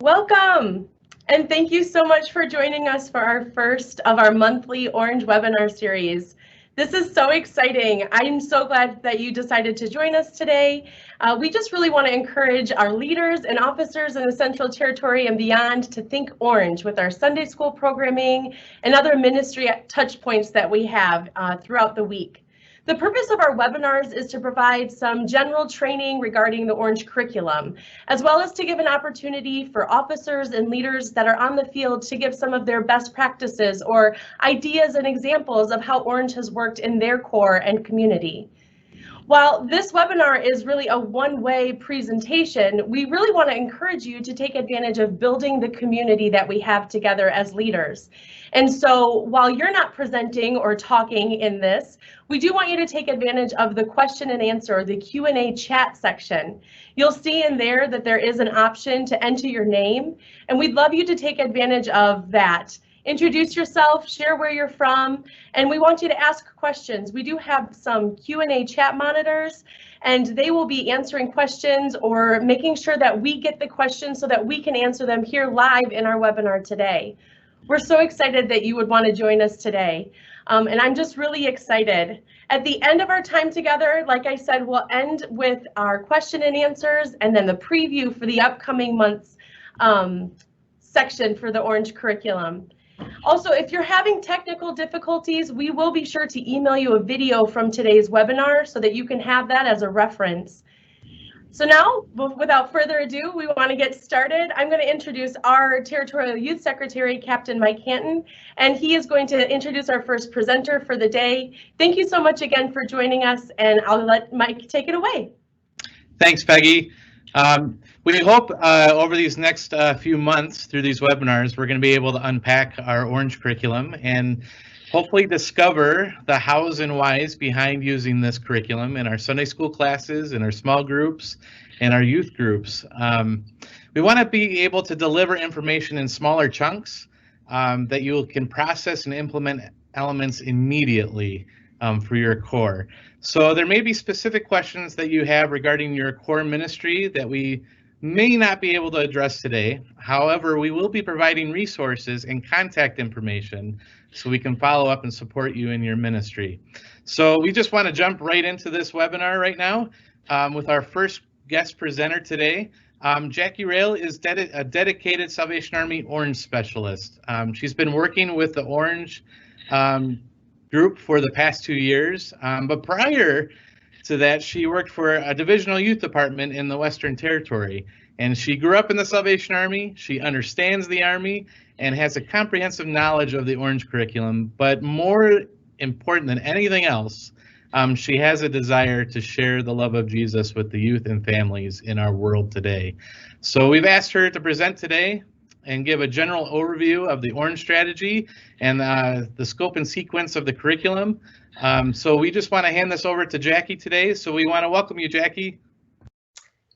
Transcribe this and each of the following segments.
Welcome, and thank you so much for joining us for our first of our monthly Orange webinar series. This is so exciting. I'm so glad that you decided to join us today. We just really want to encourage our leaders and officers in the Central Territory and beyond to think orange with our Sunday school programming and other ministry touch points that we have throughout the week. The purpose of our webinars is to provide some general training regarding the Orange curriculum, as well as to give an opportunity for officers and leaders that are on the field to give some of their best practices or ideas and examples of how Orange has worked in their corps and community. While this webinar is really a one-way presentation, we really want to encourage you to take advantage of building the community that we have together as leaders. And so while you're not presenting or talking in this, we do want you to take advantage of the question and answer, the Q&A chat section. You'll see in there that there is an option to enter your name, and we'd love you to take advantage of that. Introduce yourself, share where you're from, and we want you to ask questions. We do have some Q&A chat monitors, and they will be answering questions or making sure that we get the questions so that we can answer them here live in our webinar today. We're so excited that you would want to join us today, and I'm just really excited. At the end of our time together, like I said, we'll end with our question and answers and then the preview for the upcoming month's section for the Orange curriculum. Also, if you're having technical difficulties, we will be sure to email you a video from today's webinar so that you can have that as a reference. So now, without further ado, we want to get started. I'm going to introduce our Territorial Youth Secretary, Captain Mike Hanton, and he is going to introduce our first presenter for the day. Thank you so much again for joining us, and I'll let Mike take it away. Thanks, Peggy. We hope over these next few months through these webinars, we're going to be able to unpack our Orange curriculum and hopefully discover the hows and whys behind using this curriculum in our Sunday school classes, in our small groups, and our youth groups. We want to be able to deliver information in smaller chunks that you can process and implement elements immediately for your core. So there may be specific questions that you have regarding your core ministry that we may not be able to address today. However, we will be providing resources and contact information so we can follow up and support you in your ministry. So we just want to jump right into this webinar right now with our first guest presenter today. Jackie Raihl is a dedicated Salvation Army Orange specialist. She's been working with the Orange group for the past 2 years, but prior to that, she worked for a divisional youth department in the Western Territory, and she grew up in the Salvation Army. She understands the Army and has a comprehensive knowledge of the Orange curriculum, but more important than anything else, she has a desire to share the love of Jesus with the youth and families in our world today. So we've asked her to present today and give a general overview of the Orange strategy and the scope and sequence of the curriculum. So we just want to hand this over to Jackie today. So we want to welcome you, Jackie.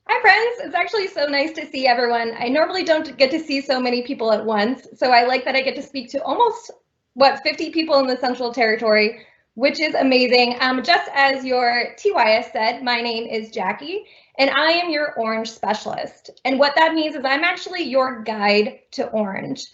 Hi, friends. It's actually so nice to see everyone. I normally don't get to see so many people at once, so I like that I get to speak to almost, 50 people in the Central Territory, which is amazing. Just as your TYS said, my name is Jackie, and I am your Orange specialist. And what that means is I'm actually your guide to Orange.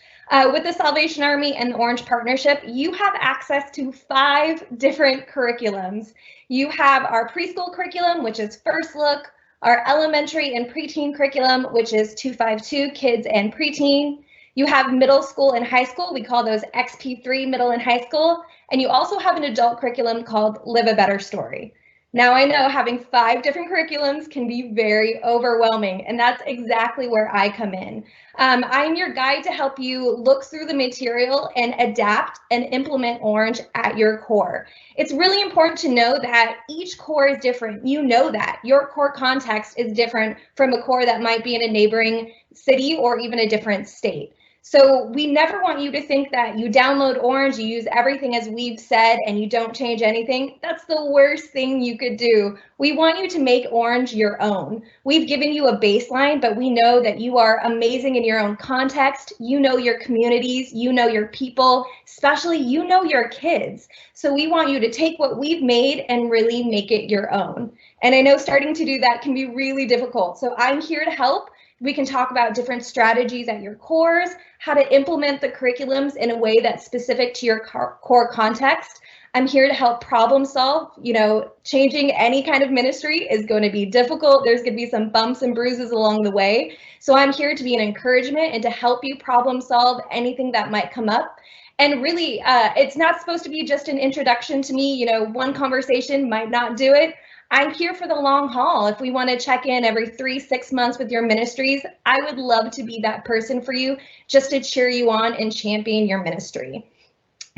With the Salvation Army and the Orange Partnership, you have access to 5 different curriculums. You have our preschool curriculum, which is First Look, our elementary and preteen curriculum, which is 252, Kids and Preteen. You have middle school and high school. We call those XP3, middle and high school. And you also have an adult curriculum called Live a Better Story. Now, I know having 5 different curriculums can be very overwhelming, and that's exactly where I come in. I'm your guide to help you look through the material and adapt and implement Orange at your core. It's really important to know that each core is different. You know that. Your core context is different from a core that might be in a neighboring city or even a different state. So we never want you to think that you download Orange, you use everything as we've said, and you don't change anything. That's the worst thing you could do. We want you to make Orange your own. We've given you a baseline, but we know that you are amazing in your own context. You know your communities, you know your people, especially you know your kids. So we want you to take what we've made and really make it your own. And I know starting to do that can be really difficult. So I'm here to help. We can talk about different strategies at your cores, how to implement the curriculums in a way that's specific to your core context. I'm here to help problem solve. You know, changing any kind of ministry is going to be difficult. There's going to be some bumps and bruises along the way. So I'm here to be an encouragement and to help you problem solve anything that might come up. And really, it's not supposed to be just an introduction to me. You know, one conversation might not do it. I'm here for the long haul. If we want to check in every 3-6 months with your ministries, I would love to be that person for you, just to cheer you on and champion your ministry.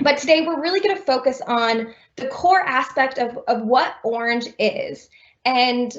But today we're really going to focus on the core aspect of what Orange is. And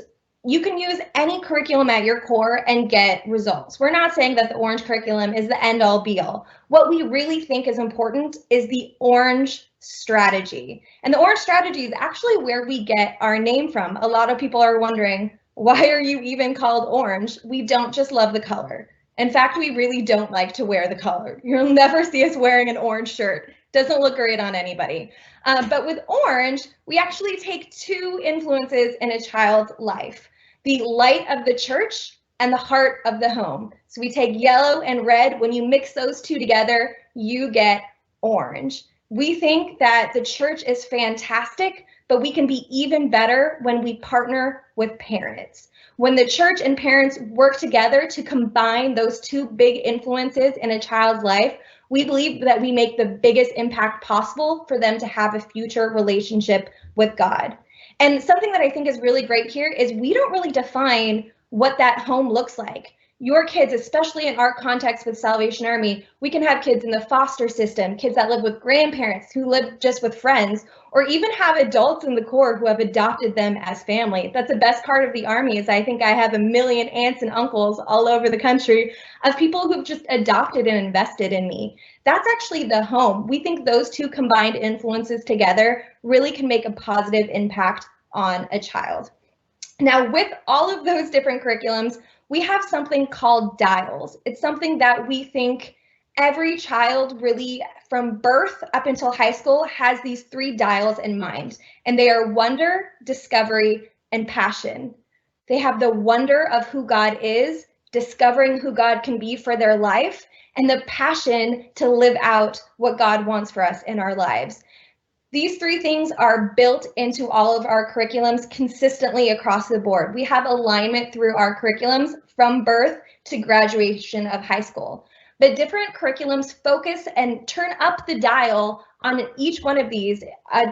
you can use any curriculum at your core and get results. We're not saying that the Orange curriculum is the end all be all. What we really think is important is the Orange strategy. And the Orange strategy is actually where we get our name from. A lot of people are wondering, why are you even called Orange? We don't just love the color. In fact, we really don't like to wear the color. You'll never see us wearing an orange shirt. Doesn't look great on anybody. But with Orange, we actually take two influences in a child's life: the light of the church and the heart of the home. So we take yellow and red. When you mix those two together, you get Orange. We think that the church is fantastic, but we can be even better when we partner with parents. When the church and parents work together to combine those two big influences in a child's life, we believe that we make the biggest impact possible for them to have a future relationship with God. And something that I think is really great here is we don't really define what that home looks like. Your kids, especially in our context with Salvation Army, we can have kids in the foster system, kids that live with grandparents, who live just with friends, or even have adults in the core who have adopted them as family. That's the best part of the Army, is I think I have a million aunts and uncles all over the country of people who've just adopted and invested in me. That's actually the home. We think those two combined influences together really can make a positive impact on a child. Now, with all of those different curriculums, we have something called dials. It's something that we think every child, really from birth up until high school, has these three dials in mind. And they are wonder, discovery, and passion. They have the wonder of who God is, discovering who God can be for their life, and the passion to live out what God wants for us in our lives. These three things are built into all of our curriculums consistently across the board. We have alignment through our curriculums from birth to graduation of high school. But different curriculums focus and turn up the dial on each one of these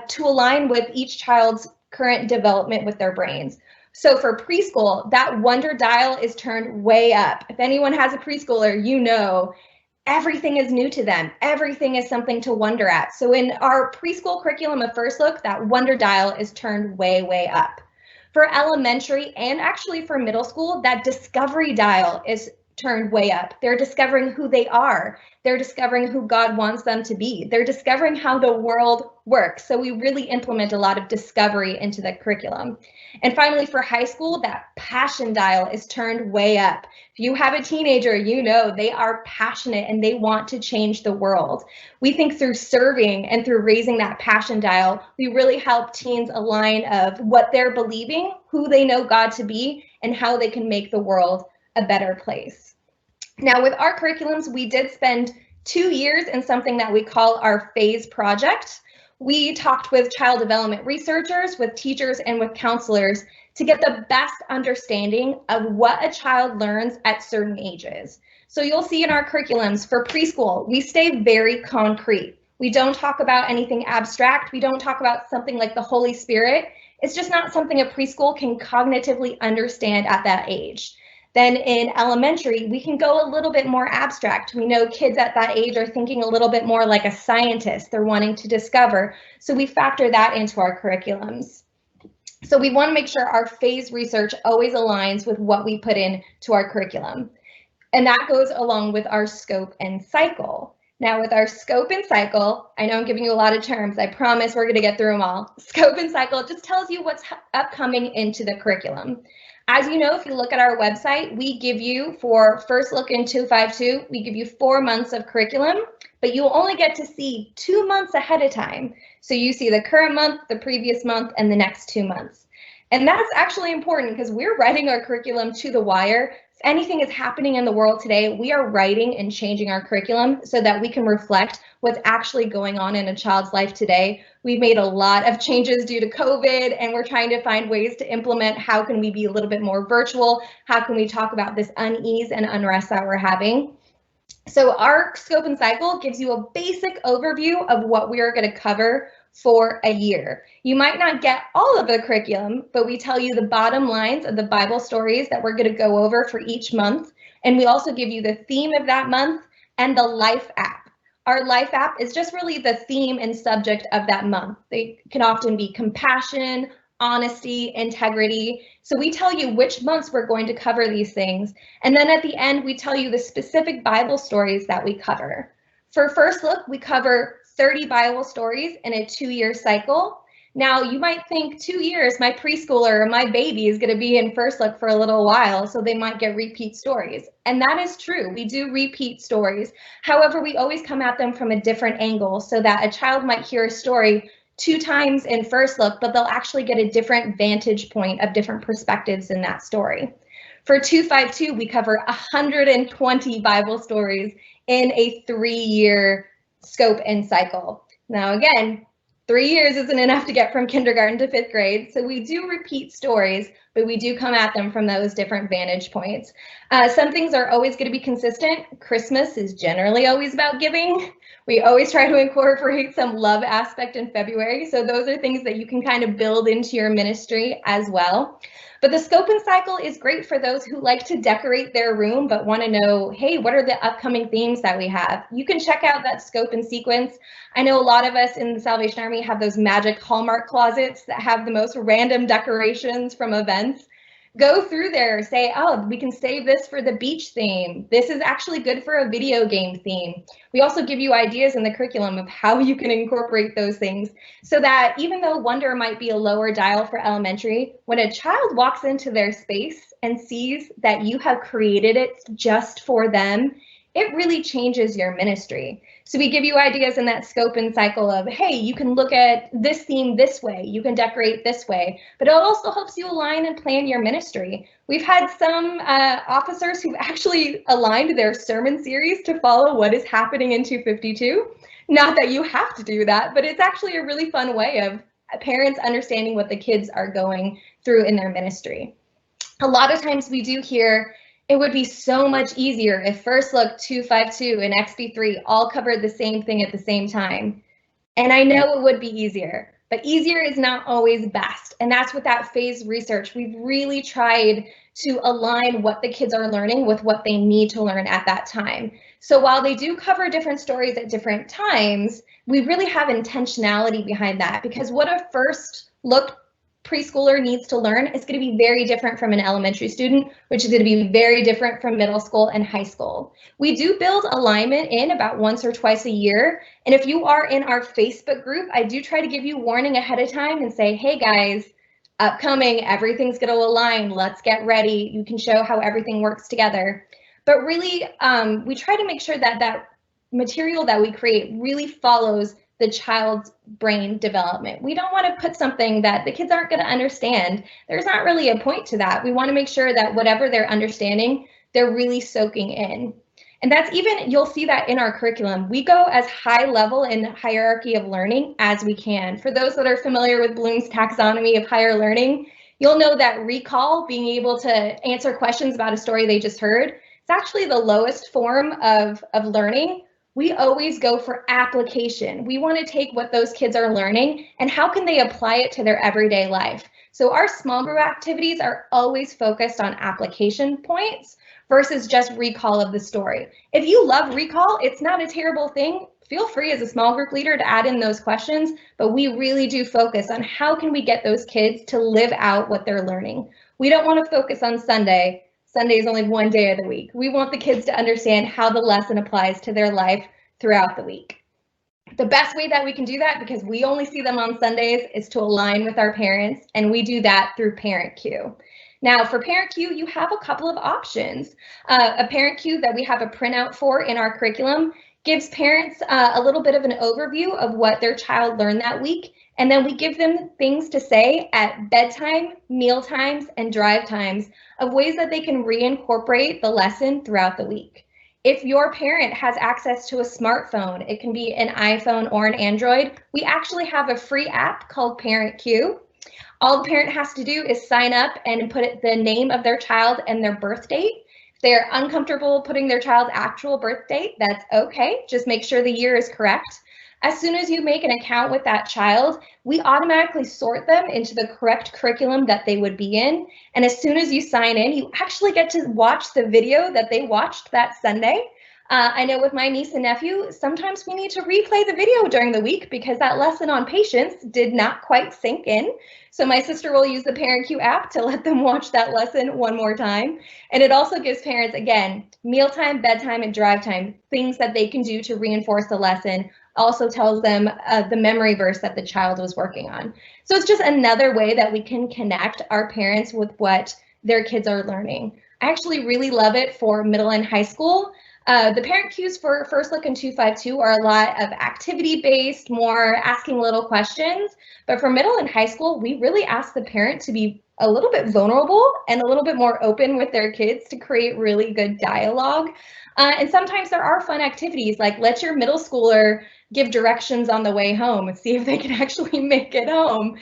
to align with each child's current development with their brains. So for preschool, that wonder dial is turned way up. If anyone has a preschooler, you know everything is new to them. Everything is something to wonder at. So in our preschool curriculum of First Look, that wonder dial is turned way, way up. For elementary and actually for middle school, that discovery dial is turned way up. They're discovering who they are. They're discovering who God wants them to be. They're discovering how the world works. So we really implement a lot of discovery into the curriculum. And finally, for high school, that passion dial is turned way up. If you have a teenager, you know they are passionate and they want to change the world. We think through serving and through raising that passion dial, we really help teens align of what they're believing, who they know God to be, and how they can make the world a better place. Now, with our curriculums, we did spend 2 years in something that we call our phase project. We talked with child development researchers, with teachers, and with counselors to get the best understanding of what a child learns at certain ages. So you'll see in our curriculums for preschool, we stay very concrete. We don't talk about anything abstract. We don't talk about something like the Holy Spirit. It's just not something a preschool can cognitively understand at that age. Then in elementary, we can go a little bit more abstract. We know kids at that age are thinking a little bit more like a scientist. They're wanting to discover. So we factor that into our curriculums. So we want to make sure our phase research always aligns with what we put into our curriculum. And that goes along with our scope and cycle. Now with our scope and cycle, I know I'm giving you a lot of terms. I promise we're going to get through them all. Scope and cycle just tells you what's upcoming into the curriculum. As you know, if you look at our website, we give you, for First Look in 252, we give you 4 months of curriculum, but you will only get to see 2 months ahead of time. So you see the current month, the previous month, and the next 2 months. And that's actually important because we're writing our curriculum to the wire. anything is happening in the world today, we are writing and changing our curriculum so that we can reflect what's actually going on in a child's life today. We've made a lot of changes due to COVID, and we're trying to find ways to implement how can we be a little bit more virtual, how can we talk about this unease and unrest that we're having. So our scope and cycle gives you a basic overview of what we are going to cover for a year. You might not get all of the curriculum, but we tell you the bottom lines of the Bible stories that we're going to go over for each month. And we also give you the theme of that month and the life app. Our life app is just really the theme and subject of that month. They can often be compassion, honesty, integrity. So we tell you which months we're going to cover these things. And then at the end, we tell you the specific Bible stories that we cover. For First Look, we cover 30 Bible stories in a 2-year cycle. Now you might think 2 years, my preschooler or my baby is going to be in First Look for a little while, so they might get repeat stories. And that is true. We do repeat stories. However, we always come at them from a different angle so that a child might hear a story 2 times in First Look, but they'll actually get a different vantage point of different perspectives in that story. For 252, we cover 120 Bible stories in a 3-year scope and cycle. Now, again, 3 years isn't enough to get from kindergarten to 5th grade, so we do repeat stories, but we do come at them from those different vantage points. Some things are always going to be consistent. Christmas is generally always about giving. We always try to incorporate some love aspect in February, so those are things that you can kind of build into your ministry as well. But the scope and cycle is great for those who like to decorate their room but want to know, hey, what are the upcoming themes that we have? You can check out that scope and sequence. I know a lot of us in the Salvation Army have those magic Hallmark closets that have the most random decorations from events. Go through there, say, oh, we can save this for the beach theme. This is actually good for a video game theme. We also give you ideas in the curriculum of how you can incorporate those things so that even though wonder might be a lower dial for elementary, when a child walks into their space and sees that you have created it just for them, it really changes your ministry. So we give you ideas in that scope and cycle of, hey, you can look at this theme this way, you can decorate this way, but it also helps you align and plan your ministry. We've had some officers who've actually aligned their sermon series to follow what is happening in 252. Not that you have to do that, but it's actually a really fun way of parents understanding what the kids are going through in their ministry. A lot of times we do hear, it would be so much easier if First Look, 252, and XB3 all covered the same thing at the same time. And I know it would be easier, but easier is not always best. And that's with that phased research. We've really tried to align what the kids are learning with what they need to learn at that time. So while they do cover different stories at different times, we really have intentionality behind that, because what a First Look preschooler needs to learn is going to be very different from an elementary student, which is going to be very different from middle school and high school. We do build alignment in about once or twice a year. And if you are in our Facebook group, I do try to give you warning ahead of time and say, hey guys, upcoming, everything's going to align. Let's get ready. You can show how everything works together. But really, we try to make sure that that material that we create really follows the child's brain development. We don't want to put something that the kids aren't going to understand. There's not really a point to that. We want to make sure that whatever they're understanding, they're really soaking in. And that's even, you'll see that in our curriculum. We go as high level in hierarchy of learning as we can. For those that are familiar with Bloom's taxonomy of higher learning, you'll know that recall, being able to answer questions about a story they just heard, it's actually the lowest form of learning. We always go for application. We want to take what those kids are learning and how can they apply it to their everyday life. So our small group activities are always focused on application points versus just recall of the story. If you love recall, it's not a terrible thing. Feel free as a small group leader to add in those questions, but we really do focus on how can we get those kids to live out what they're learning. We don't want to focus on Sunday. Sunday is only one day of the week. We want the kids to understand how the lesson applies to their life throughout the week. The best way that we can do that, because we only see them on Sundays, is to align with our parents, and we do that through Parent Cue. Now for Parent Cue, you have a couple of options. A Parent Cue that we have a printout for in our curriculum gives parents a little bit of an overview of what their child learned that week. And then we give them things to say at bedtime, meal times, and drive times of ways that they can reincorporate the lesson throughout the week. If your parent has access to a smartphone, it can be an iPhone or an Android, we actually have a free app called Parent Q. All the parent has to do is sign up and put the name of their child and their birth date. If they're uncomfortable putting their child's actual birth date, that's okay. Just make sure the year is correct. As soon as you make an account with that child, we automatically sort them into the correct curriculum that they would be in. And as soon as you sign in, you actually get to watch the video that they watched that Sunday. I know with my niece and nephew, sometimes we need to replay the video during the week because that lesson on patience did not quite sink in. So my sister will use the Parent Q app to let them watch that lesson one more time. And it also gives parents, again, mealtime, bedtime, and drive time, things that they can do to reinforce the lesson. Also tells them the memory verse that the child was working on. So it's just another way that we can connect our parents with what their kids are learning. I actually really love it for middle and high school. The parent cues for First Look and 252 are a lot of activity-based, more asking little questions. But for middle and high school, we really ask the parent to be a little bit vulnerable and a little bit more open with their kids to create really good dialogue. And sometimes there are fun activities, like let your middle schooler give directions on the way home and see if they can actually make it home.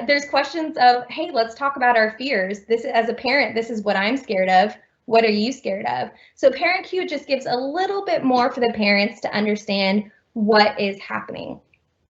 There's questions of, hey, let's talk about our fears. This, as a parent, this is what I'm scared of. What are you scared of? So Parent Q just gives a little bit more for the parents to understand what is happening.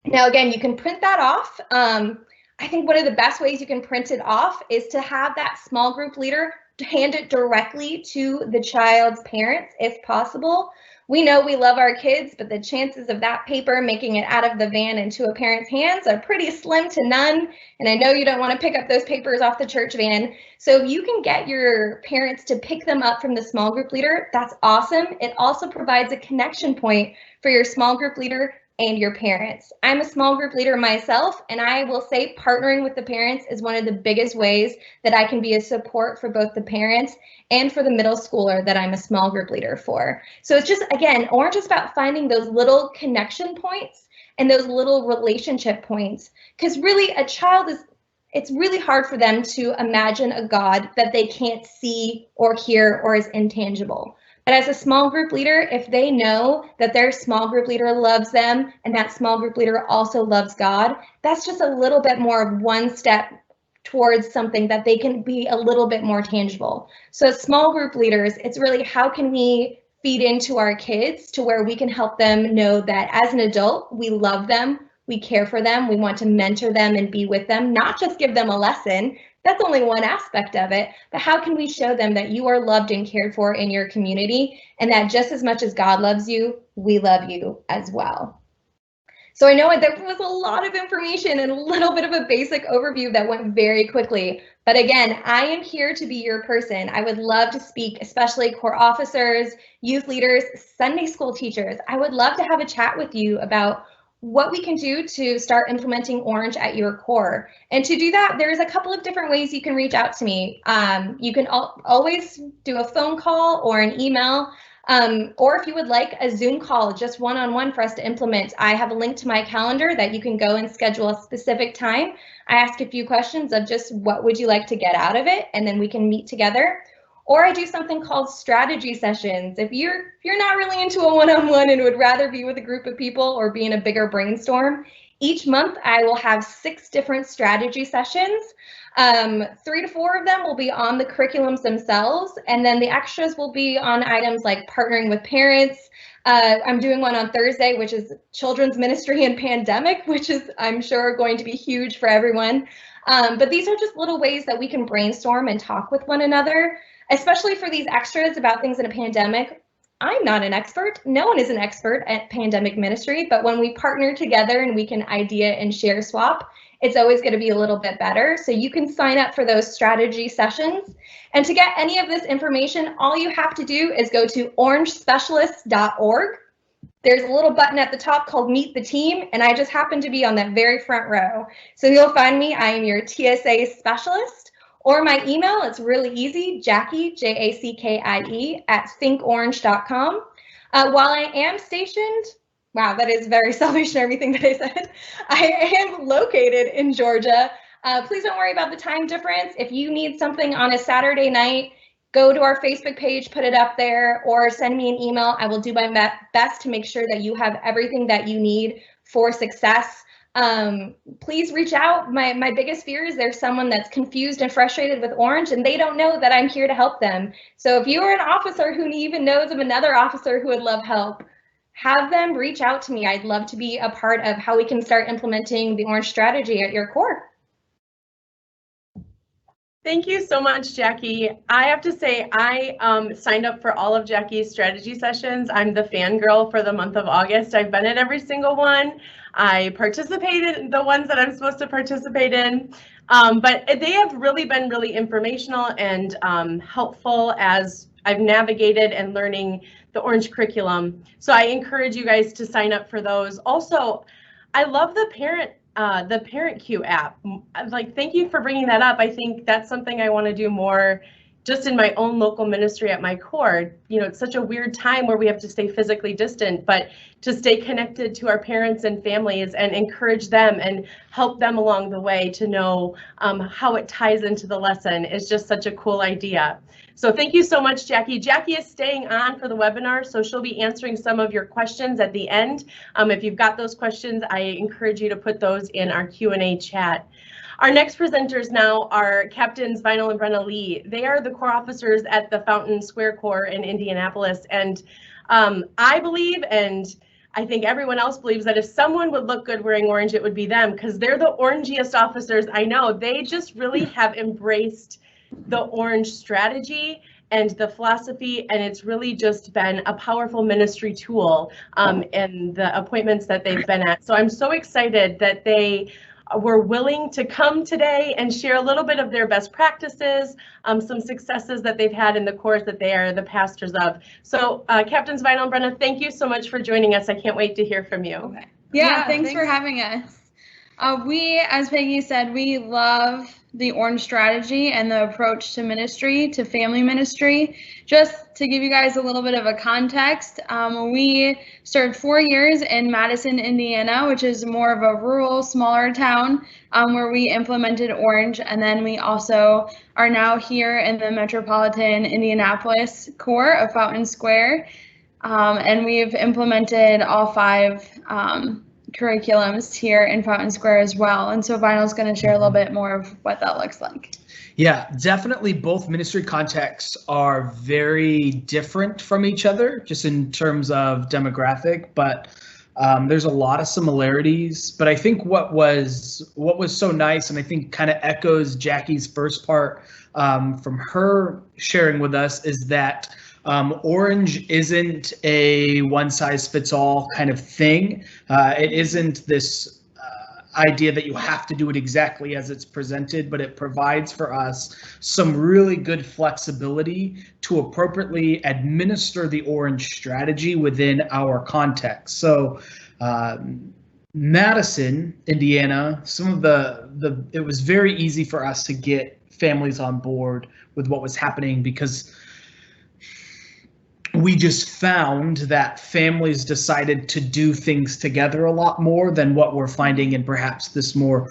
Now, again, you can print that off. I think one of the best ways you can print it off is to have that small group leader to hand it directly to the child's parents, if possible. We know we love our kids, but the chances of that paper making it out of the van into a parent's hands are pretty slim to none. And I know you don't want to pick up those papers off the church van. So if you can get your parents to pick them up from the small group leader, that's awesome. It also provides a connection point for your small group leader and your parents. I'm a small group leader myself, and I will say partnering with the parents is one of the biggest ways that I can be a support for both the parents and for the middle schooler that I'm a small group leader for. So it's just, again, Orange is about finding those little connection points and those little relationship points, because really a child is, it's really hard for them to imagine a God that they can't see or hear or is intangible. But as a small group leader, if they know that their small group leader loves them and that small group leader also loves God, that's just a little bit more of one step towards something that they can be a little bit more tangible. So as small group leaders, it's really how can we feed into our kids to where we can help them know that as an adult, we love them, we care for them, we want to mentor them and be with them, not just give them a lesson. That's only one aspect of it, but how can we show them that you are loved and cared for in your community and that just as much as God loves you, we love you as well. So I know there was a lot of information and a little bit of a basic overview that went very quickly, but again, I am here to be your person. I would love to speak, especially core officers, youth leaders, Sunday school teachers. I would love to have a chat with you about what we can do to start implementing Orange at your core. And to do that, there's a couple of different ways you can reach out to me. You can always do a phone call or an email, or if you would like a Zoom call, just one-on-one for us to implement. I have a link to my calendar that you can go and schedule a specific time. I ask a few questions of just what would you like to get out of it, and then we can meet together. Or I do something called strategy sessions. If you're not really into a one-on-one and would rather be with a group of people or be in a bigger brainstorm, each month I will have 6 different strategy sessions. 3 to 4 of them will be on the curriculums themselves, and then the extras will be on items like partnering with parents. I'm doing one on Thursday, which is children's ministry and pandemic, which is, I'm sure, going to be huge for everyone. But these are just little ways that we can brainstorm and talk with one another. Especially for these extras about things in a pandemic. I'm not an expert. No one is an expert at pandemic ministry, but when we partner together and we can idea and share swap, it's always going to be a little bit better. So you can sign up for those strategy sessions. And to get any of this information, all you have to do is go to orangespecialists.org. There's a little button at the top called Meet the Team, and I just happen to be on that very front row. So you'll find me. I am your TSA specialist. Or my email, it's really easy, Jackie, Jackie, @thinkorange.com. While I am stationed, wow, that is very selfish and everything that I said, I am located in Georgia. Please don't worry about the time difference. If you need something on a Saturday night, go to our Facebook page, put it up there, or send me an email. I will do my best to make sure that you have everything that you need for success. Please reach out. My biggest fear is there's someone that's confused and frustrated with Orange and they don't know that I'm here to help them. So if you are an officer who even knows of another officer who would love help, have them reach out to me. I'd love to be a part of how we can start implementing the Orange strategy at your Corps. Thank you so much, Jackie. I have to say, I signed up for all of Jackie's strategy sessions. I'm the fangirl for the month of August. I've been at every single one. I participated in the ones that I'm supposed to participate in, but they have really been really informational and helpful as I've navigated and learning the Orange curriculum. So I encourage you guys to sign up for those. Also, I love the Parent Queue app. Like, thank you for bringing that up. I think that's something I want to do more just in my own local ministry at my Corps. You know, it's such a weird time where we have to stay physically distant, but to stay connected to our parents and families and encourage them and help them along the way to know how it ties into the lesson is just such a cool idea. So thank you so much, Jackie. Jackie is staying on for the webinar, so she'll be answering some of your questions at the end. If you've got those questions, I encourage you to put those in our Q&A chat. Our next presenters now are Captains Vinal and Brenna Lee. They are the Corps officers at the Fountain Square Corps in Indianapolis. And I believe, and I think everyone else believes, that if someone would look good wearing orange, it would be them, because they're the orangiest officers I know. They just really have embraced the Orange strategy and the philosophy, and it's really just been a powerful ministry tool in the appointments that they've been at. So I'm so excited that they were willing to come today and share a little bit of their best practices, some successes that they've had in the Corps that they are the pastors of. So Captains Vinal and Brenna, thank you so much for joining us. I can't wait to hear from you. Okay. Yeah, thanks for having us. We, as Peggy said, we love the Orange strategy and the approach to ministry, to family ministry. Just to give you guys a little bit of a context, we served 4 years in Madison, Indiana, which is more of a rural, smaller town where we implemented Orange. And then we also are now here in the metropolitan Indianapolis Corps of Fountain Square. And we've implemented all 5 curriculums here in Fountain Square as well. And so Vinal's going to share a little bit more of what that looks like. Yeah, definitely both ministry contexts are very different from each other, just in terms of demographic, but there's a lot of similarities. But I think what was so nice, and I think kind of echoes Jackie's first part from her sharing with us, is that Orange isn't a one-size-fits-all kind of thing. It isn't this idea that you have to do it exactly as it's presented, but it provides for us some really good flexibility to appropriately administer the Orange strategy within our context. So Madison, Indiana, it was very easy for us to get families on board with what was happening, because we just found that families decided to do things together a lot more than what we're finding in perhaps this more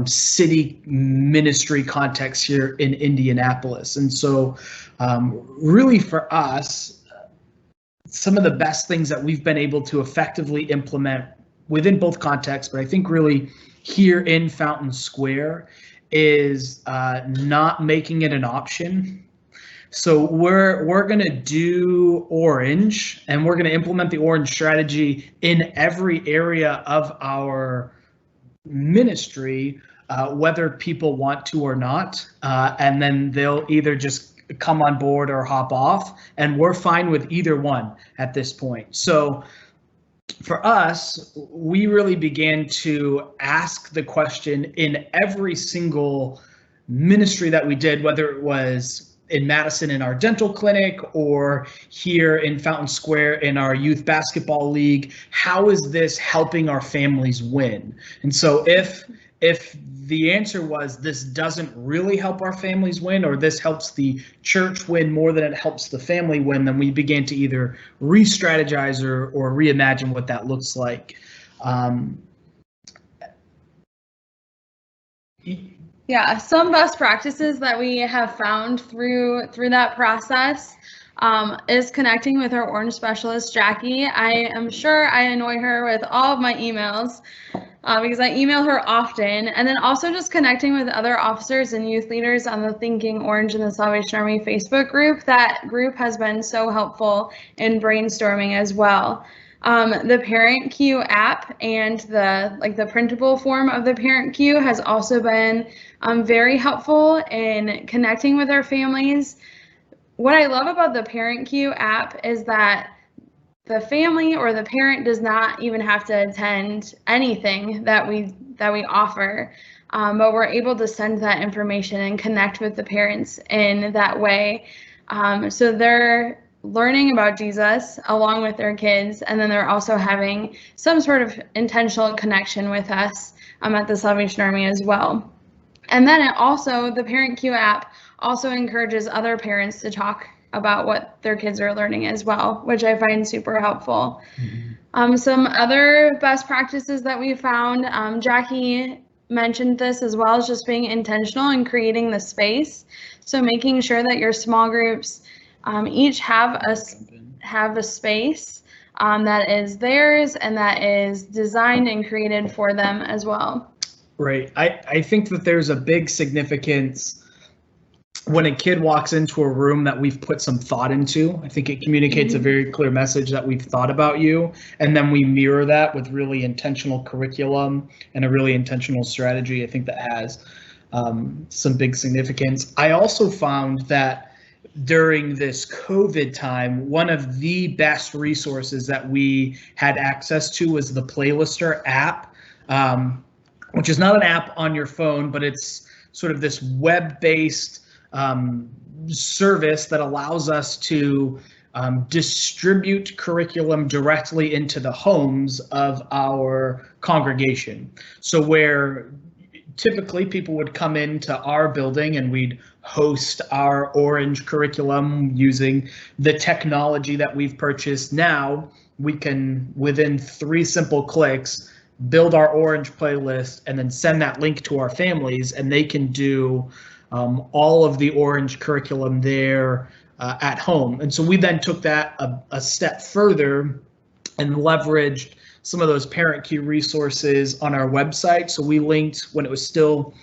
city ministry context here in Indianapolis. And so really for us, some of the best things that we've been able to effectively implement within both contexts, but I think really here in Fountain Square, is not making it an option. So we're going to do Orange, and we're going to implement the Orange strategy in every area of our ministry, whether people want to or not, and then they'll either just come on board or hop off, and we're fine with either one at this point. So for us, we really began to ask the question in every single ministry that we did, whether it was in Madison in our dental clinic or here in Fountain Square in our youth basketball league, how is this helping our families win? And so if If the answer was this doesn't really help our families win, or this helps the church win more than it helps the family win, then we began to either re-strategize or reimagine what that looks like. Yeah, some best practices that we have found through that process is connecting with our orange specialist, Jackie. I am sure I annoy her with all of my emails because I email her often, and then also just connecting with other officers and youth leaders on the Thinking Orange and the Salvation Army Facebook group. That group has been so helpful in brainstorming as well. The Parent Queue app and the printable form of the Parent Queue has also been very helpful in connecting with our families. What I love about the Parent Queue app is that the family or the parent does not even have to attend anything that we offer, but we're able to send that information and connect with the parents in that way. So they're learning about Jesus along with their kids, and then they're also having some sort of intentional connection with us at the Salvation Army as well. And then the Parent Queue app also encourages other parents to talk about what their kids are learning as well, which I find super helpful. Mm-hmm. Some other best practices that we found, Jackie mentioned this as well, as just being intentional in creating the space. So making sure that your small groups each have a space that is theirs and that is designed and created for them as well. Right. I think that there's a big significance when a kid walks into a room that we've put some thought into. I think it communicates a very clear message that we've thought about you, and then we mirror that with really intentional curriculum and a really intentional strategy. I think that has some big significance. I also found that during this COVID time, one of the best resources that we had access to was the Playlister app, which is not an app on your phone, but it's sort of this web-based service that allows us to distribute curriculum directly into the homes of our congregation. So where typically people would come into our building and we'd host our orange curriculum using the technology that we've purchased. Now we can, within 3 simple clicks, build our orange playlist and then send that link to our families, and they can do all of the orange curriculum there at home. And so we then took that a step further and leveraged some of those Parent Queue resources on our website. So we linked, when it was still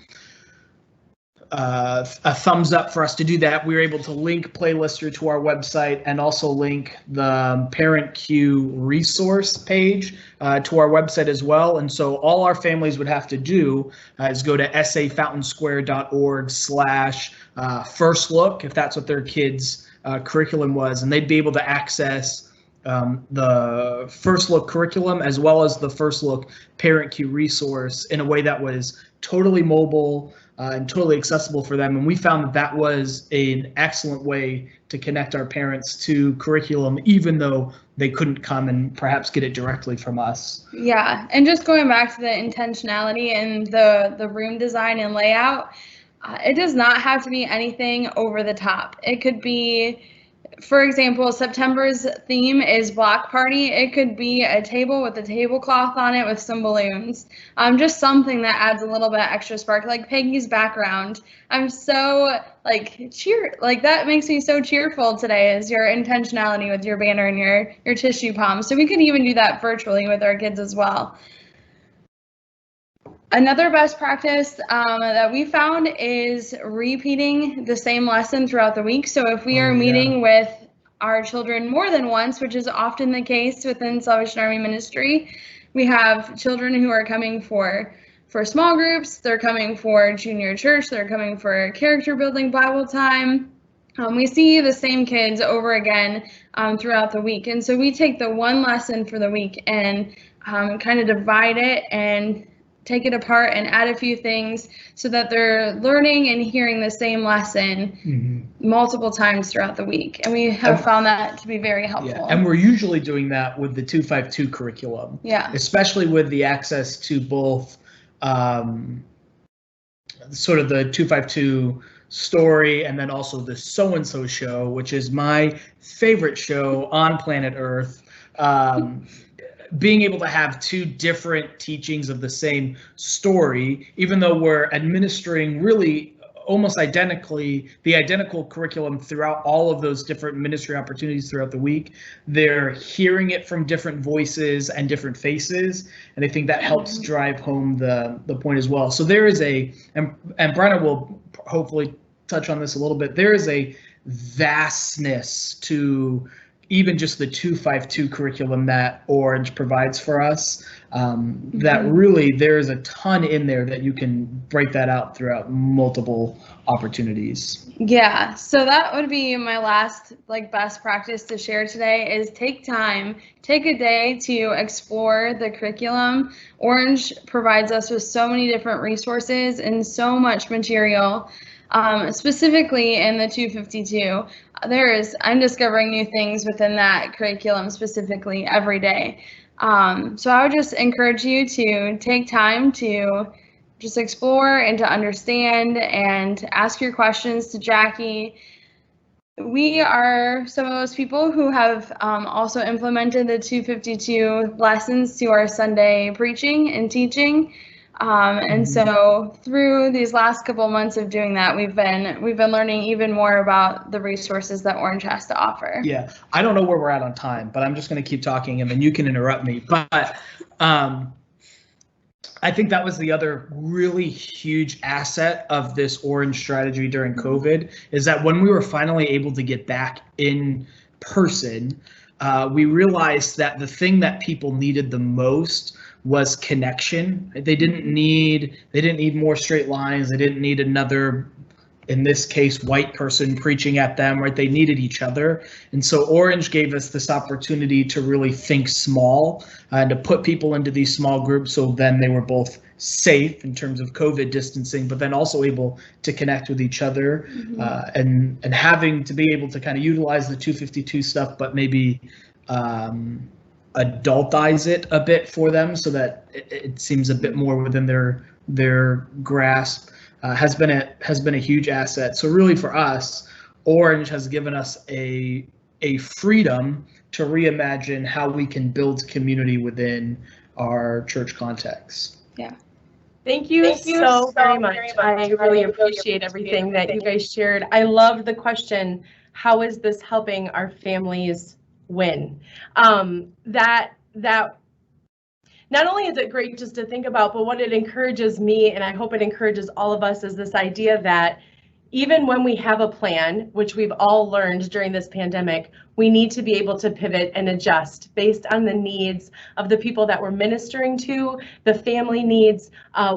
a thumbs up for us to do that, we were able to link Playlister to our website and also link the Parent Queue resource page to our website as well. And so all our families would have to do is go to safountainsquare.org/first look, if that's what their kids' curriculum was, and they'd be able to access the First Look curriculum as well as the First Look Parent Queue resource in a way that was totally mobile and totally accessible for them. And we found that that was an excellent way to connect our parents to curriculum, even though they couldn't come and perhaps get it directly from us. Yeah, and just going back to the intentionality and the room design and layout, it does not have to be anything over the top. It could be, for example, September's theme is block party. It could be a table with a tablecloth on it with some balloons. Just something that adds a little bit extra spark, like Peggy's background. I'm so that makes me so cheerful today, is your intentionality with your banner and your tissue palm. So we could even do that virtually with our kids as well. Another best practice that we found is repeating the same lesson throughout the week. So if we are meeting with our children more than once, which is often the case within Salvation Army ministry, we have children who are coming for small groups, they're coming for junior church, they're coming for character building Bible time. We see the same kids over again throughout the week. And so we take the one lesson for the week and kind of divide it and take it apart and add a few things so that they're learning and hearing the same lesson multiple times throughout the week. And we have found that to be very helpful. Yeah, and we're usually doing that with the 252 curriculum. Yeah. Especially with the access to both sort of the 252 story, and then also the So and So show, which is my favorite show on planet Earth. Being able to have two different teachings of the same story, even though we're administering really almost the identical curriculum throughout all of those different ministry opportunities throughout the week, they're hearing it from different voices and different faces, and I think that helps drive home the point as well. So there is and Brenna will hopefully touch on this a little bit, there is a vastness to even just the 252 curriculum that Orange provides for us, that really there's a ton in there that you can break that out throughout multiple opportunities. Yeah, so that would be my last best practice to share today is take a day to explore the curriculum. Orange provides us with so many different resources and so much material. Specifically in the 252, I'm discovering new things within that curriculum specifically every day. So I would just encourage you to take time to just explore and to understand and ask your questions to Jackie. We are some of those people who have also implemented the 252 lessons to our Sunday preaching and teaching. And so through these last couple months of doing that, we've been learning even more about the resources that Orange has to offer. Yeah, I don't know where we're at on time, but I'm just going to keep talking and then you can interrupt me. But I think that was the other really huge asset of this Orange strategy during COVID, is that when we were finally able to get back in person, we realized that the thing that people needed the most was connection. They didn't need more straight lines. They didn't need another, in this case, white person preaching at them, right? They needed each other. And so Orange gave us this opportunity to really think small and to put people into these small groups, so then they were both safe in terms of COVID distancing, but then also able to connect with each other, and having to be able to kind of utilize the 252 stuff, but maybe adultize it a bit for them so that it seems a bit more within their grasp, has been a huge asset. So really for us, Orange has given us a freedom to reimagine how we can build community within our church context. Yeah. Thank you so very much. I really appreciate everything that you guys shared. I love the question, how is this helping our families win? That not only is it great just to think about, but what it encourages me, and I hope it encourages all of us, is this idea that even when we have a plan, which we've all learned during this pandemic, we need to be able to pivot and adjust based on the needs of the people that we're ministering to, the family needs,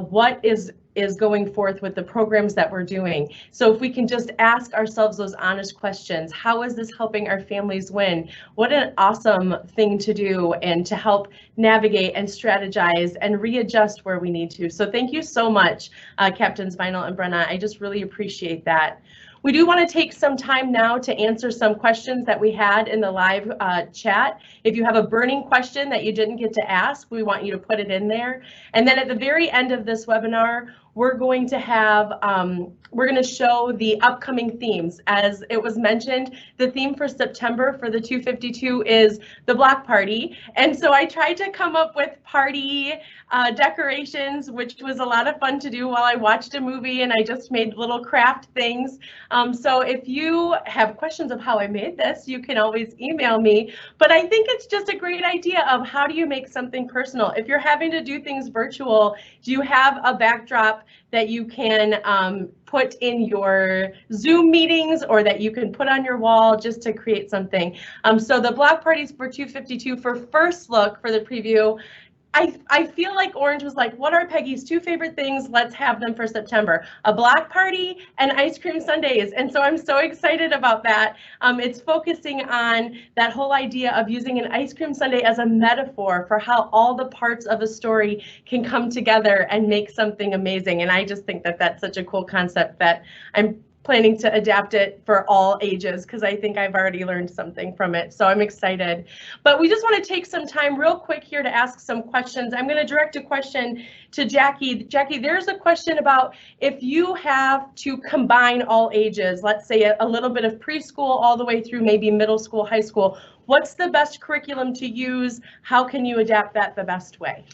what is going forth with the programs that we're doing. So if we can just ask ourselves those honest questions, how is this helping our families win? What an awesome thing to do, and to help navigate and strategize and readjust where we need to. So thank you so much, Captains Vinal and Brenna. I just really appreciate that. We do want to take some time now to answer some questions that we had in the live chat. If you have a burning question that you didn't get to ask, we want you to put it in there. And then at the very end of this webinar, we're going to have, we're going to show the upcoming themes. As it was mentioned, the theme for September for the 252 is the block party. And so I tried to come up with party decorations, which was a lot of fun to do while I watched a movie, and I just made little craft things. So if you have questions of how I made this, you can always email me. But I think it's just a great idea of how do you make something personal? If you're having to do things virtual, do you have a backdrop that you can put in your Zoom meetings, or that you can put on your wall just to create something? So the block parties for 252 for first look for the preview, I feel like Orange was like, what are Peggy's 2 favorite things? Let's have them for September. A block party and ice cream sundaes. And so I'm so excited about that. It's focusing on that whole idea of using an ice cream sundae as a metaphor for how all the parts of a story can come together and make something amazing. And I just think that that's such a cool concept that I'm planning to adapt it for all ages, because I think I've already learned something from it. So I'm excited. But we just want to take some time real quick here to ask some questions. I'm going to direct a question to Jackie. Jackie, there's a question about if you have to combine all ages, let's say a little bit of preschool all the way through maybe middle school, high school, what's the best curriculum to use? How can you adapt that the best way?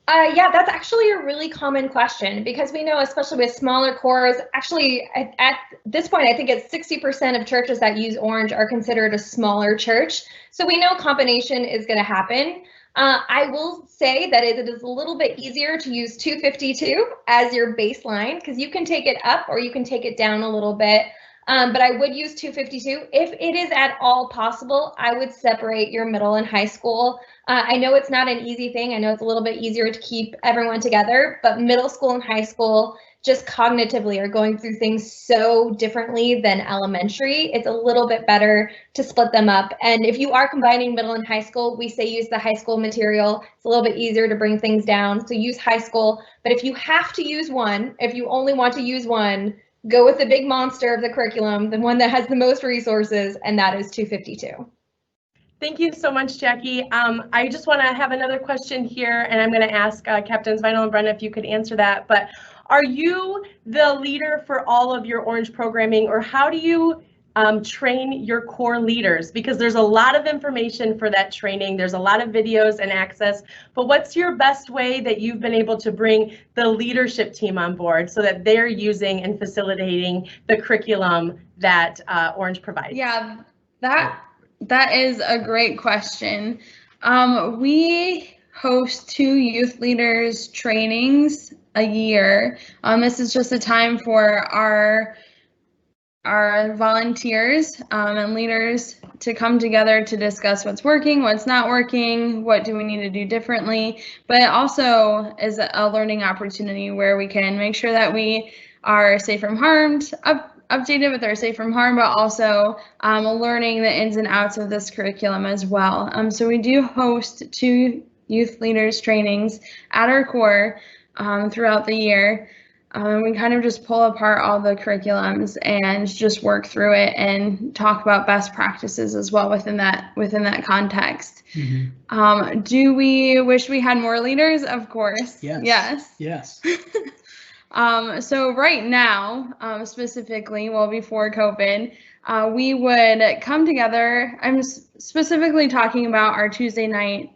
Yeah, that's actually a really common question, because we know, especially with smaller cores, actually at this point, I think it's 60% of churches that use Orange are considered a smaller church. So we know combination is going to happen. I will say that it is a little bit easier to use 252 as your baseline, because you can take it up or you can take it down a little bit. But I would use 252. If it is at all possible, I would separate your middle and high school. I know it's not an easy thing. I know it's a little bit easier to keep everyone together, but middle school and high school just cognitively are going through things so differently than elementary. It's a little bit better to split them up. And if you are combining middle and high school, we say use the high school material. It's a little bit easier to bring things down. So use high school. But if you have to use one, if you only want to use one, go with the big monster of the curriculum, the one that has the most resources, and that is 252. Thank you so much, Jackie. I just want to have another question here, and I'm going to ask Captains Vinal and Brenna if you could answer that. But are you the leader for all of your Orange programming, or how do you train your core leaders? Because there's a lot of information for that training. There's a lot of videos and access, but what's your best way that you've been able to bring the leadership team on board so that they're using and facilitating the curriculum that Orange provides? Yeah, that is a great question. We host 2 youth leaders trainings a year. This is just a time for our volunteers and leaders to come together to discuss what's working, what's not working, what do we need to do differently. But it also is a learning opportunity where we can make sure that we are safe from harm, updated with our safe from harm, but also learning the ins and outs of this curriculum as well. So we do host 2 youth leaders trainings at our core throughout the year. We kind of just pull apart all the curriculums and just work through it and talk about best practices as well within that context. Mm-hmm. Do we wish we had more leaders? Of course. Yes. So right now, specifically, well, before COVID, we would come together. I'm specifically talking about our Tuesday night,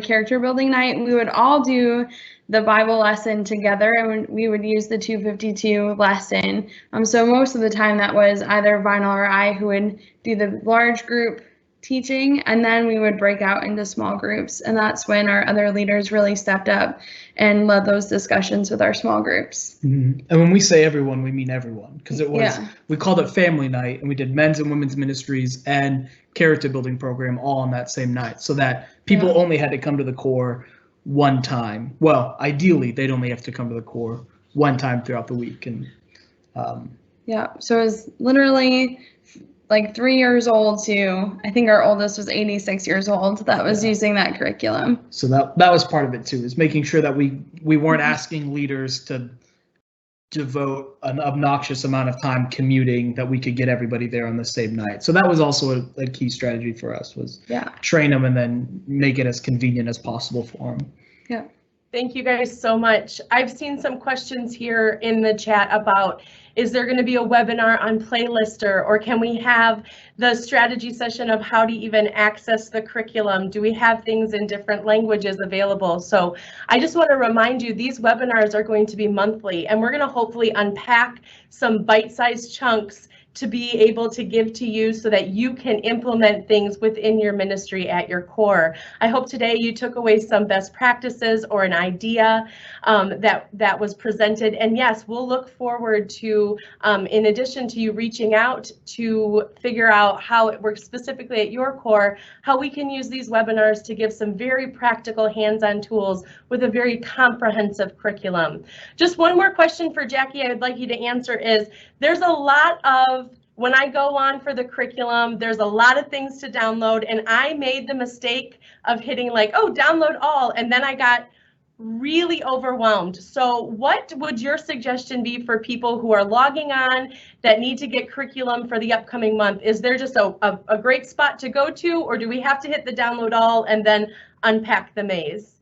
character building night. We would all do the Bible lesson together, and we would use the 252 lesson. So most of the time that was either Vinal or I who would do the large group teaching, and then we would break out into small groups. And that's when our other leaders really stepped up and led those discussions with our small groups. Mm-hmm. And when we say everyone, we mean everyone, because it was, we called it family night, and we did men's and women's ministries and character building program all on that same night, so that people only had to come to the core one time. Well, ideally, they'd only have to come to the core one time throughout the week. And so it was literally like 3 years old to, I think our oldest was 86 years old that was using that curriculum. So that was part of it too, is making sure that we weren't asking leaders to devote an obnoxious amount of time commuting, that we could get everybody there on the same night. So that was also a key strategy for us, was train them and then make it as convenient as possible for them. Yeah. Thank you guys so much. I've seen some questions here in the chat about, is there going to be a webinar on Playlister, or can we have the strategy session of how to even access the curriculum? Do we have things in different languages available? So I just want to remind you, these webinars are going to be monthly, and we're going to hopefully unpack some bite-sized chunks to be able to give to you so that you can implement things within your ministry at your core. I hope today you took away some best practices or an idea that was presented. And yes, we'll look forward to, in addition to you reaching out to figure out how it works specifically at your core, how we can use these webinars to give some very practical hands-on tools with a very comprehensive curriculum. Just one more question for Jackie I would like you to answer is, there's a lot of, when I go on for the curriculum, there's a lot of things to download, and I made the mistake of hitting like, oh, download all, and then I got really overwhelmed. So what would your suggestion be for people who are logging on that need to get curriculum for the upcoming month? Is there just a great spot to go to, or do we have to hit the download all and then unpack the maze?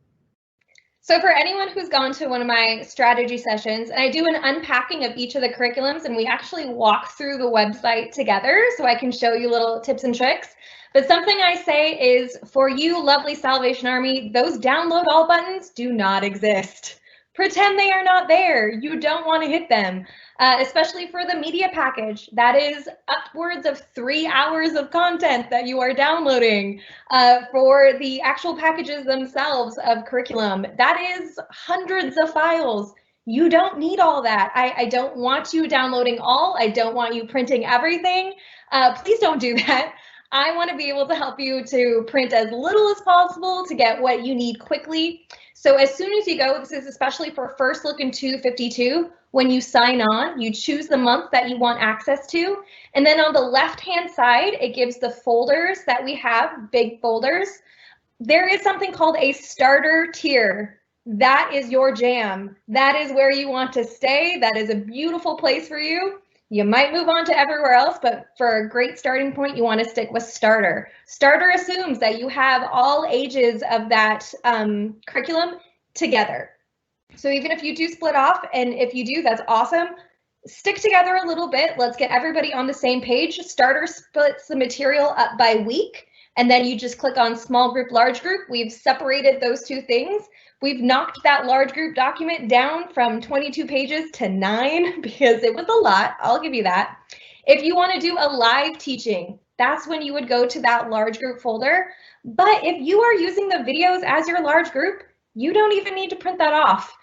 So for anyone who's gone to one of my strategy sessions, and I do an unpacking of each of the curriculums, and we actually walk through the website together so I can show you little tips and tricks. But something I say is, for you lovely Salvation Army, those download all buttons do not exist. Pretend they are not there. You don't want to hit them, especially for the media package. That is upwards of 3 hours of content that you are downloading. For the actual packages themselves of curriculum, that is hundreds of files. You don't need all that. I don't want you downloading all. I don't want you printing everything. Please don't do that. I want to be able to help you to print as little as possible to get what you need quickly. So as soon as you go, this is especially for First Look in 252, when you sign on, you choose the month that you want access to. And then on the left-hand side, it gives the folders that we have, big folders. There is something called a starter tier. That is your jam. That is where you want to stay. That is a beautiful place for you. You might move on to everywhere else, but for a great starting point, you want to stick with starter. Starter assumes that you have all ages of that curriculum together. So even if you do split off, and if you do, that's awesome. Stick together a little bit. Let's get everybody on the same page. Starter splits the material up by week, and then you just click on small group, large group. We've separated those two things. We've knocked that large group document down from 22 pages to 9 because it was a lot. I'll give you that. If you want to do a live teaching, that's when you would go to that large group folder. But if you are using the videos as your large group, you don't even need to print that off.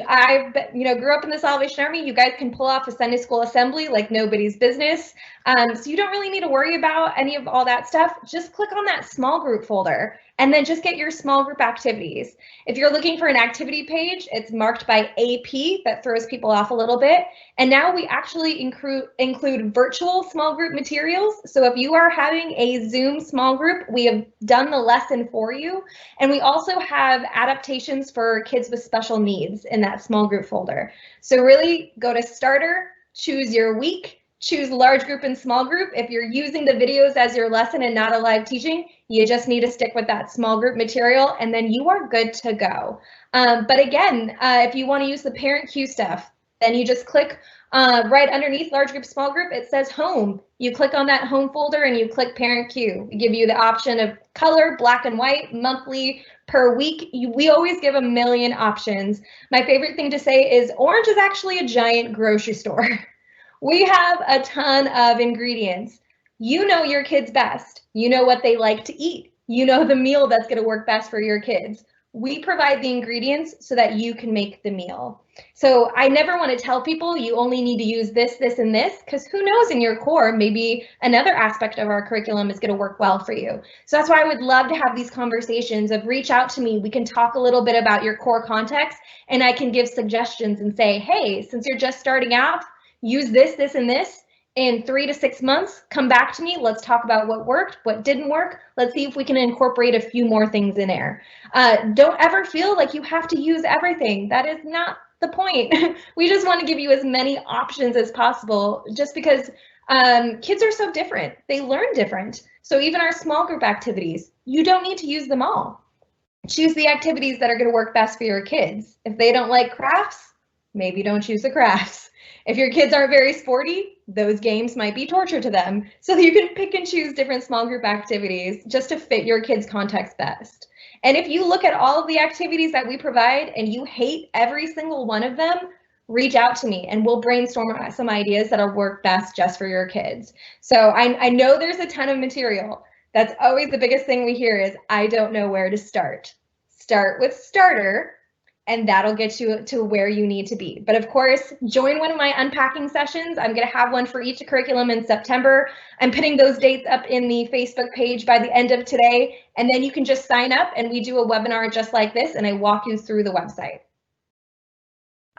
I grew up in the Salvation Army. You guys can pull off a Sunday school assembly like nobody's business. So you don't really need to worry about any of all that stuff. Just click on that small group folder and then just get your small group activities. If you're looking for an activity page, it's marked by AP. That throws people off a little bit. And now we actually include virtual small group materials. So if you are having a Zoom small group, we have done the lesson for you. And we also have adaptations for kids with special needs in that small group folder. So really go to starter, choose your week, choose large group and small group. If you're using the videos as your lesson and not a live teaching, you just need to stick with that small group material and then you are good to go. But again, if you want to use the parent cue stuff, then you just click right underneath large group, small group, it says home. You click on that home folder and you click parent cue. We give you the option of color, black and white, monthly, per week. We always give a million options. My favorite thing to say is Orange is actually a giant grocery store. We have a ton of ingredients. You know your kids best. You know what they like to eat. You know the meal that's going to work best for your kids. We provide the ingredients so that you can make the meal. So I never want to tell people you only need to use this, this, and this, because who knows in your core, maybe another aspect of our curriculum is going to work well for you. So that's why I would love to have these conversations of reach out to me. We can talk a little bit about your core context and I can give suggestions and say, hey, since you're just starting out, use this, this, and this. In 3 to 6 months, come back to me. Let's talk about what worked, what didn't work. Let's see if we can incorporate a few more things in there. Don't ever feel like you have to use everything. That is not the point. We just want to give you as many options as possible just because kids are so different. They learn different. So even our small group activities, you don't need to use them all. Choose the activities that are going to work best for your kids. If they don't like crafts, maybe don't choose the crafts. If your kids aren't very sporty, those games might be torture to them. So you can pick and choose different small group activities just to fit your kids' context best. And if you look at all of the activities that we provide and you hate every single one of them, reach out to me and we'll brainstorm some ideas that'll work best just for your kids. So I know there's a ton of material. That's always the biggest thing we hear is, I don't know where to start. Start with starter. And that'll get you to where you need to be. But of course, join one of my unpacking sessions. I'm going to have one for each curriculum in September. I'm putting those dates up in the Facebook page by the end of today. And then you can just sign up and we do a webinar just like this and I walk you through the website.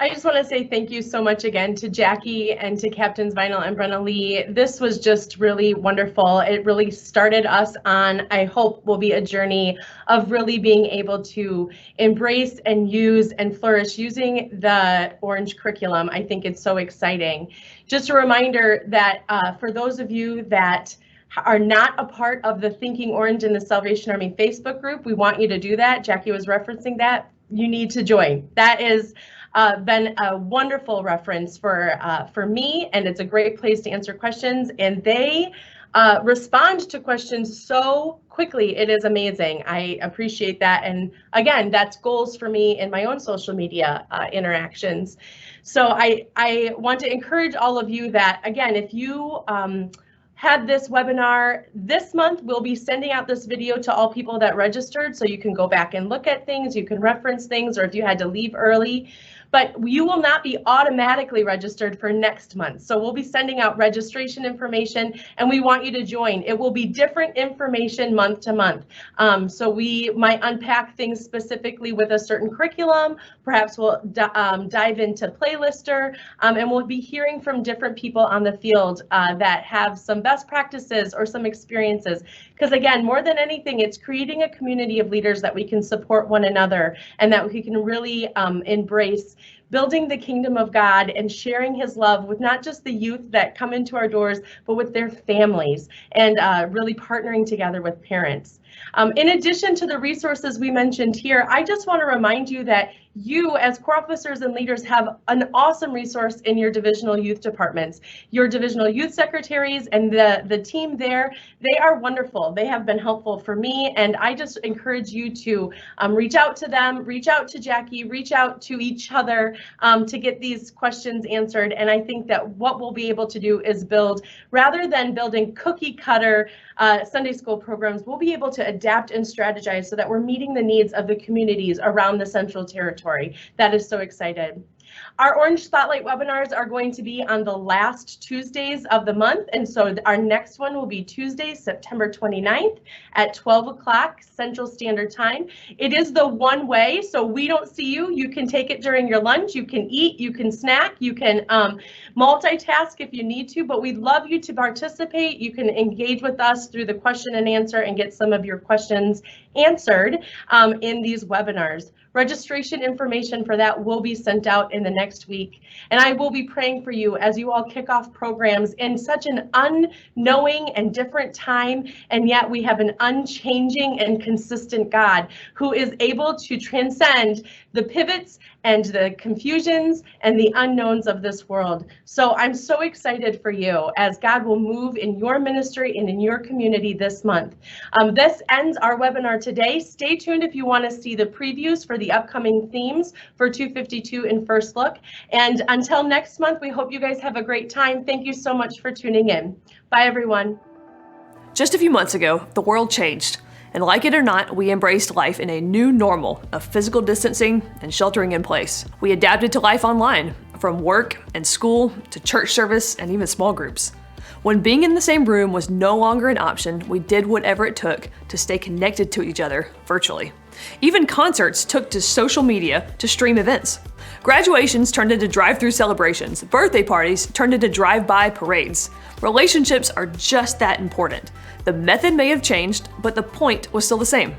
I just want to say thank you so much again to Jackie and to Captains Vinal and Brenna Lee. This was just really wonderful. It really started us on, I hope, will be a journey of really being able to embrace and use and flourish using the Orange curriculum. I think it's so exciting. Just a reminder that for those of you that are not a part of the Thinking Orange in the Salvation Army Facebook group, we want you to do that. Jackie was referencing that. You need to join. That is been a wonderful reference for me, and it's a great place to answer questions, and they respond to questions so quickly. It is amazing. I appreciate that, and again, that's goals for me in my own social media interactions. So I want to encourage all of you that, again, if you had this webinar this month, we'll be sending out this video to all people that registered, so you can go back and look at things, you can reference things, or if you had to leave early. But you will not be automatically registered for next month. So we'll be sending out registration information, and we want you to join. It will be different information month to month. So we might unpack things specifically with a certain curriculum. Perhaps we'll dive into Playlister, and we'll be hearing from different people on the field that have some best practices or some experiences. Because again, more than anything, it's creating a community of leaders that we can support one another and that we can really embrace building the kingdom of God and sharing his love with not just the youth that come into our doors, but with their families, and really partnering together with parents. In addition to the resources we mentioned here, I just want to remind you that you as Corps officers and leaders have an awesome resource in your divisional youth departments. Your divisional youth secretaries and the team there, they are wonderful. They have been helpful for me, and I just encourage you to reach out to them, reach out to Jackie, reach out to each other to get these questions answered. And I think that what we'll be able to do is build, rather than building cookie cutter Sunday school programs, we'll be able to adapt and strategize so that we're meeting the needs of the communities around the Central Territory. That is so excited. Our Orange Spotlight webinars are going to be on the last Tuesdays of the month, and so our next one will be Tuesday, September 29th at 12 o'clock Central Standard Time. It is the one way, so we don't see you. You can take it during your lunch, you can eat, you can snack, you can multitask if you need to, but we'd love you to participate. You can engage with us through the question and answer and get some of your questions answered in these webinars. Registration information for that will be sent out in the next week, and I will be praying for you as you all kick off programs in such an unknowing and different time, and yet we have an unchanging and consistent God who is able to transcend the pivots and the confusions and the unknowns of this world. So I'm so excited for you as God will move in your ministry and in your community this month. This ends our webinar today. Stay tuned if you want to see the previews for the upcoming themes for 252 in First Look. And until next month, we hope you guys have a great time. Thank you so much for tuning in. Bye, everyone. Just a few months ago, the world changed. And like it or not, we embraced life in a new normal of physical distancing and sheltering in place. We adapted to life online, from work and school to church service and even small groups. When being in the same room was no longer an option, we did whatever it took to stay connected to each other virtually. Even concerts took to social media to stream events. Graduations turned into drive-through celebrations. Birthday parties turned into drive-by parades. Relationships are just that important. The method may have changed, but the point was still the same.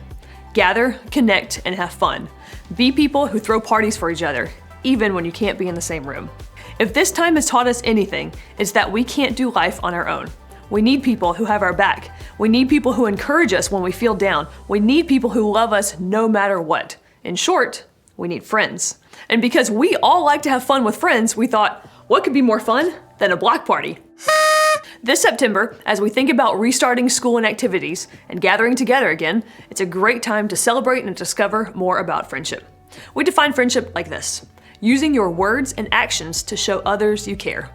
Gather, connect, and have fun. Be people who throw parties for each other, even when you can't be in the same room. If this time has taught us anything, it's that we can't do life on our own. We need people who have our back. We need people who encourage us when we feel down. We need people who love us no matter what. In short, we need friends. And because we all like to have fun with friends, we thought, what could be more fun than a block party? This September, as we think about restarting school and activities and gathering together again, it's a great time to celebrate and discover more about friendship. We define friendship like this: using your words and actions to show others you care.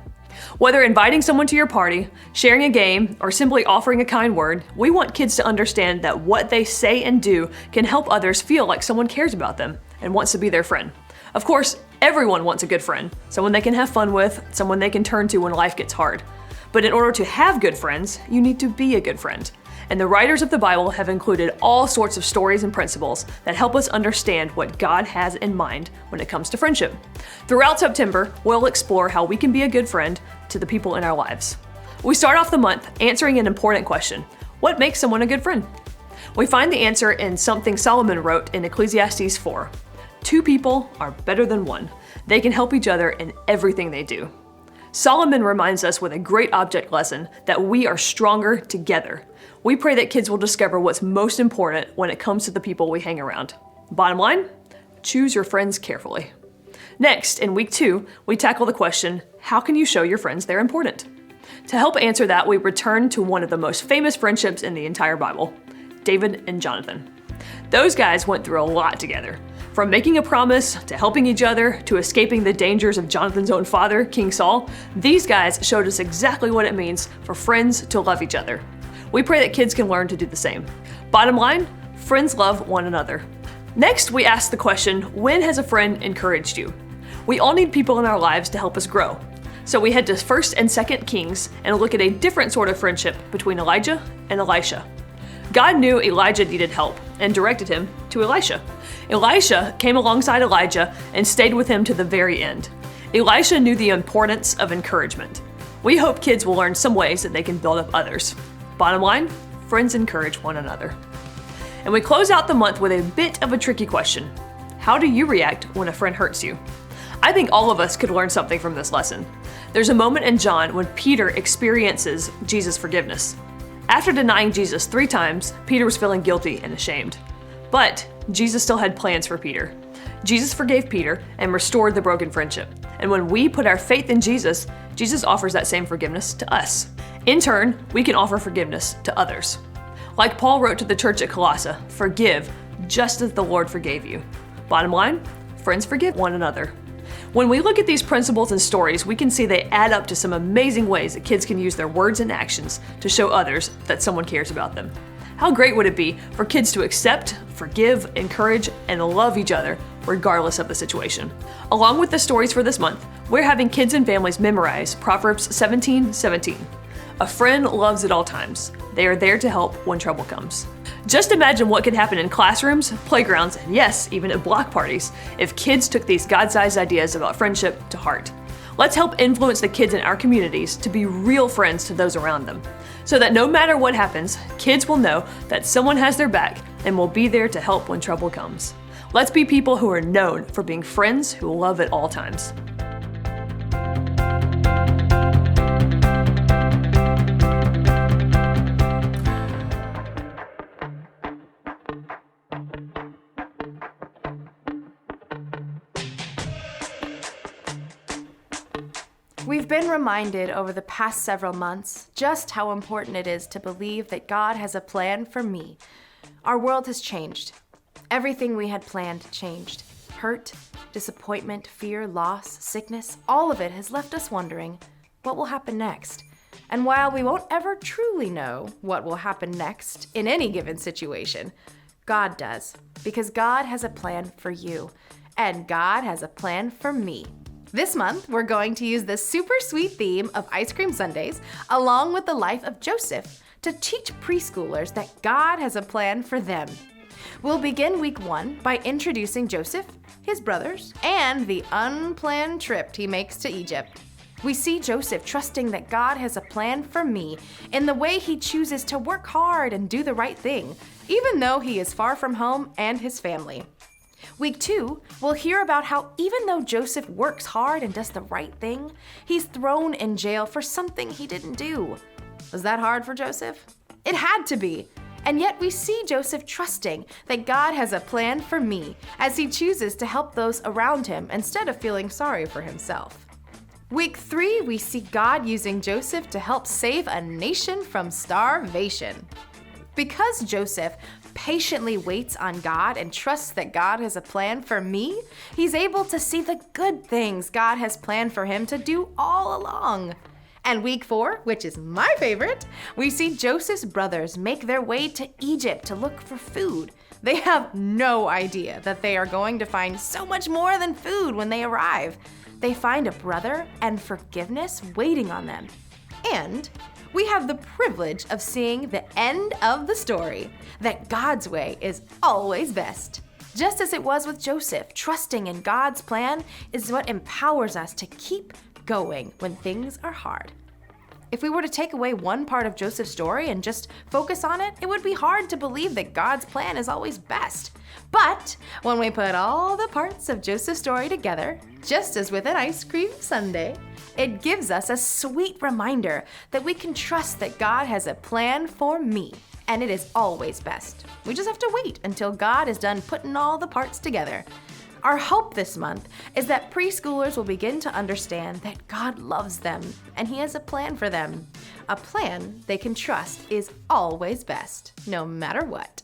Whether inviting someone to your party, sharing a game, or simply offering a kind word, we want kids to understand that what they say and do can help others feel like someone cares about them and wants to be their friend. Of course, everyone wants a good friend, someone they can have fun with, someone they can turn to when life gets hard. But in order to have good friends, you need to be a good friend. And the writers of the Bible have included all sorts of stories and principles that help us understand what God has in mind when it comes to friendship. Throughout September, we'll explore how we can be a good friend to the people in our lives. We start off the month answering an important question: what makes someone a good friend? We find the answer in something Solomon wrote in Ecclesiastes 4. 2 people are better than 1. They can help each other in everything they do. Solomon reminds us with a great object lesson that we are stronger together. We pray that kids will discover what's most important when it comes to the people we hang around. Bottom line, choose your friends carefully. Next, in week 2, we tackle the question, how can you show your friends they're important? To help answer that, we return to one of the most famous friendships in the entire Bible, David and Jonathan. Those guys went through a lot together. From making a promise, to helping each other, to escaping the dangers of Jonathan's own father, King Saul, these guys showed us exactly what it means for friends to love each other. We pray that kids can learn to do the same. Bottom line, friends love one another. Next, we ask the question, when has a friend encouraged you? We all need people in our lives to help us grow. So we head to 1st and 2nd Kings and look at a different sort of friendship between Elijah and Elisha. God knew Elijah needed help and directed him to Elisha. Elisha came alongside Elijah and stayed with him to the very end. Elisha knew the importance of encouragement. We hope kids will learn some ways that they can build up others. Bottom line, friends encourage one another. And we close out the month with a bit of a tricky question. How do you react when a friend hurts you? I think all of us could learn something from this lesson. There's a moment in John when Peter experiences Jesus' forgiveness. After denying Jesus 3 times, Peter was feeling guilty and ashamed. But Jesus still had plans for Peter. Jesus forgave Peter and restored the broken friendship. And when we put our faith in Jesus, Jesus offers that same forgiveness to us. In turn, we can offer forgiveness to others. Like Paul wrote to the church at Colossae, forgive just as the Lord forgave you. Bottom line, friends forgive one another. When we look at these principles and stories, we can see they add up to some amazing ways that kids can use their words and actions to show others that someone cares about them. How great would it be for kids to accept, forgive, encourage, and love each other regardless of the situation? Along with the stories for this month, we're having kids and families memorize Proverbs 17:17. A friend loves at all times. They are there to help when trouble comes. Just imagine what could happen in classrooms, playgrounds, and yes, even at block parties, if kids took these God-sized ideas about friendship to heart. Let's help influence the kids in our communities to be real friends to those around them, so that no matter what happens, kids will know that someone has their back and will be there to help when trouble comes. Let's be people who are known for being friends who love at all times. We've been reminded over the past several months just how important it is to believe that God has a plan for me. Our world has changed. Everything we had planned changed. Hurt, disappointment, fear, loss, sickness, all of it has left us wondering, what will happen next? And while we won't ever truly know what will happen next in any given situation, God does, because God has a plan for you, and God has a plan for me. This month, we're going to use the super sweet theme of ice cream sundaes, along with the life of Joseph, to teach preschoolers that God has a plan for them. We'll begin week 1 by introducing Joseph, his brothers, and the unplanned trip he makes to Egypt. We see Joseph trusting that God has a plan for me in the way he chooses to work hard and do the right thing, even though he is far from home and his family. Week 2, we'll hear about how even though Joseph works hard and does the right thing, he's thrown in jail for something he didn't do. Was that hard for Joseph? It had to be. And yet we see Joseph trusting that God has a plan for me as he chooses to help those around him instead of feeling sorry for himself. Week 3, we see God using Joseph to help save a nation from starvation. Because Joseph patiently waits on God and trusts that God has a plan for me, he's able to see the good things God has planned for him to do all along. And week 4, which is my favorite, we see Joseph's brothers make their way to Egypt to look for food. They have no idea that they are going to find so much more than food when they arrive. They find a brother and forgiveness waiting on them. And we have the privilege of seeing the end of the story, that God's way is always best. Just as it was with Joseph, trusting in God's plan is what empowers us to keep going when things are hard. If we were to take away one part of Joseph's story and just focus on it, it would be hard to believe that God's plan is always best. But when we put all the parts of Joseph's story together, just as with an ice cream sundae, it gives us a sweet reminder that we can trust that God has a plan for me, and it is always best. We just have to wait until God is done putting all the parts together. Our hope this month is that preschoolers will begin to understand that God loves them and He has a plan for them. A plan they can trust is always best, no matter what.